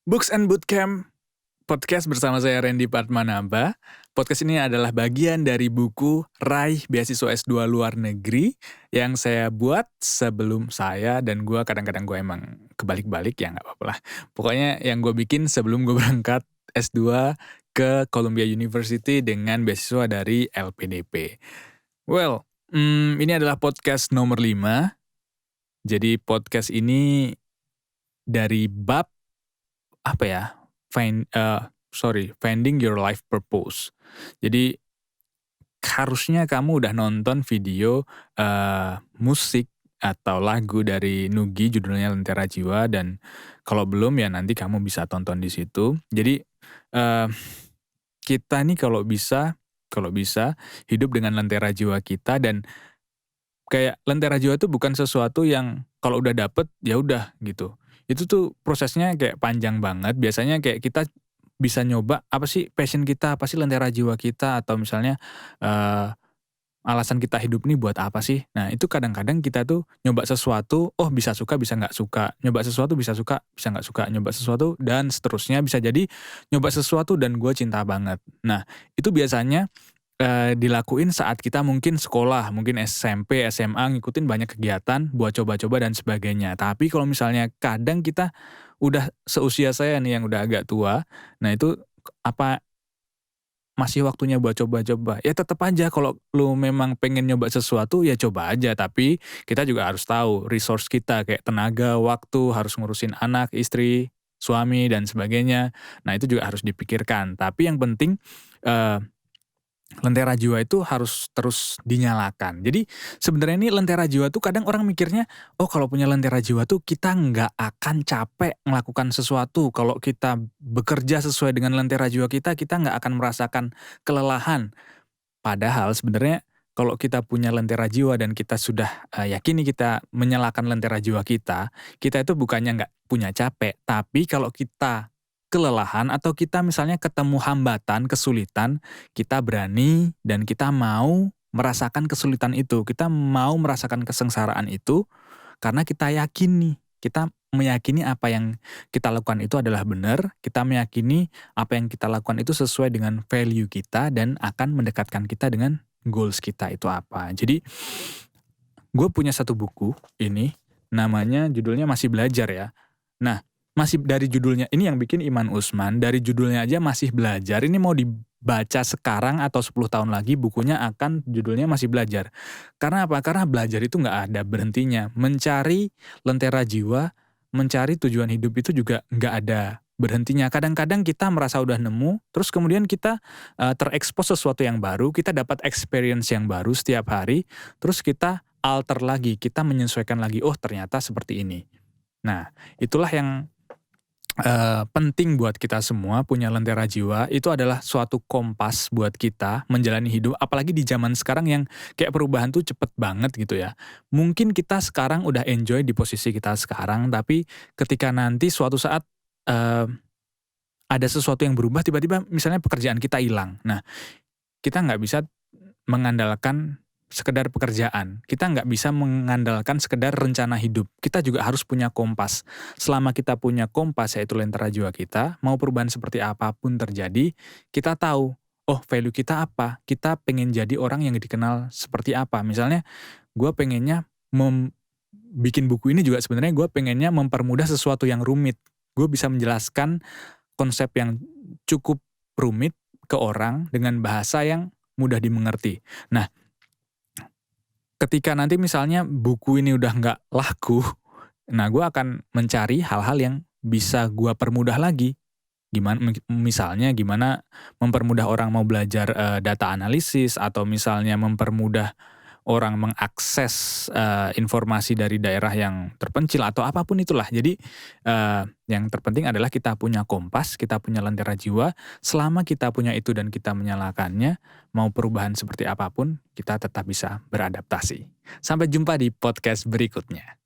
Books and Bootcamp, podcast bersama saya Randy Padmanaba. Podcast ini adalah bagian dari buku Raih Beasiswa S2 Luar Negeri yang saya buat sebelum saya dan gue kadang-kadang gue emang kebalik-balik ya nggak apa-apa lah. Pokoknya yang gue bikin sebelum gue berangkat S2 ke Columbia University dengan beasiswa dari LPDP. Well, ini adalah podcast nomor 5. Jadi podcast ini dari bab apa ya? Finding your life purpose. Jadi harusnya kamu udah nonton video musik atau lagu dari Nugi judulnya Lentera Jiwa, dan kalau belum ya nanti kamu bisa tonton di situ. Jadi kita nih kalau bisa hidup dengan lentera jiwa kita, dan kayak lentera jiwa itu bukan sesuatu yang kalau udah dapet ya udah gitu. Itu tuh prosesnya kayak panjang banget. Biasanya kayak kita bisa nyoba apa sih passion kita, apa sih lentera jiwa kita, atau misalnya alasan kita hidup nih buat apa sih. Nah itu kadang-kadang kita tuh nyoba sesuatu, oh bisa suka bisa nggak suka, nyoba sesuatu bisa suka bisa nggak suka, nyoba sesuatu dan seterusnya. Bisa jadi nyoba sesuatu dan gue cinta banget. Nah itu biasanya dilakuin saat kita mungkin sekolah, mungkin SMP, SMA, ngikutin banyak kegiatan buat coba-coba dan sebagainya. Tapi kalau misalnya kadang kita udah seusia saya nih yang udah agak tua, nah itu apa masih waktunya buat coba-coba? Ya tetap aja kalau lu memang pengen nyoba sesuatu ya coba aja, tapi kita juga harus tahu resource kita kayak tenaga, waktu, harus ngurusin anak, istri, suami dan sebagainya. Nah itu juga harus dipikirkan. Tapi yang penting lentera jiwa itu harus terus dinyalakan. Jadi sebenarnya ini lentera jiwa tuh kadang orang mikirnya, oh kalau punya lentera jiwa tuh kita nggak akan capek melakukan sesuatu. Kalau kita bekerja sesuai dengan lentera jiwa kita nggak akan merasakan kelelahan. Padahal sebenarnya kalau kita punya lentera jiwa dan kita sudah yakini kita menyalakan lentera jiwa kita itu bukannya nggak punya capek, tapi kalau kita kelelahan atau kita misalnya ketemu hambatan, kesulitan, kita berani dan kita mau merasakan kesulitan itu. Kita mau merasakan kesengsaraan itu karena kita yakin nih, kita meyakini apa yang kita lakukan itu adalah benar, kita meyakini apa yang kita lakukan itu sesuai dengan value kita dan akan mendekatkan kita dengan goals kita itu apa. Jadi gue punya satu buku ini, namanya judulnya Masih Belajar ya. Nah, masih dari judulnya, ini yang bikin Iman Usman, dari judulnya aja Masih Belajar, ini mau dibaca sekarang atau 10 tahun lagi bukunya akan judulnya Masih Belajar. Karena apa? Karena belajar itu gak ada berhentinya. Mencari lentera jiwa, mencari tujuan hidup itu juga gak ada berhentinya. Kadang-kadang kita merasa udah nemu, terus kemudian kita terekspos sesuatu yang baru, kita dapat experience yang baru setiap hari, terus kita alter lagi, kita menyesuaikan lagi, oh ternyata seperti ini. Nah itulah yang penting buat kita semua. Punya lentera jiwa itu adalah suatu kompas buat kita menjalani hidup, apalagi di zaman sekarang yang kayak perubahan tuh cepet banget gitu ya. Mungkin kita sekarang udah enjoy di posisi kita sekarang, tapi ketika nanti suatu saat ada sesuatu yang berubah, tiba-tiba misalnya pekerjaan kita hilang. Nah kita nggak bisa mengandalkan sekedar pekerjaan. Kita nggak bisa mengandalkan sekedar rencana hidup. Kita juga harus punya kompas. Selama kita punya kompas, yaitu lentera jiwa kita, mau perubahan seperti apapun terjadi, kita tahu, oh value kita apa, kita pengen jadi orang yang dikenal seperti apa. Misalnya, gue pengennya bikin buku ini juga sebenarnya gue pengennya mempermudah sesuatu yang rumit. Gue bisa menjelaskan konsep yang cukup rumit ke orang dengan bahasa yang mudah dimengerti. Nah, ketika nanti misalnya buku ini udah nggak laku, nah gue akan mencari hal-hal yang bisa gue permudah lagi. Misalnya gimana mempermudah orang mau belajar data analisis, atau misalnya mempermudah orang mengakses informasi dari daerah yang terpencil, atau apapun itulah. Jadi yang terpenting adalah kita punya kompas, kita punya lentera jiwa. Selama kita punya itu dan kita menyalakannya, mau perubahan seperti apapun, kita tetap bisa beradaptasi. Sampai jumpa di podcast berikutnya.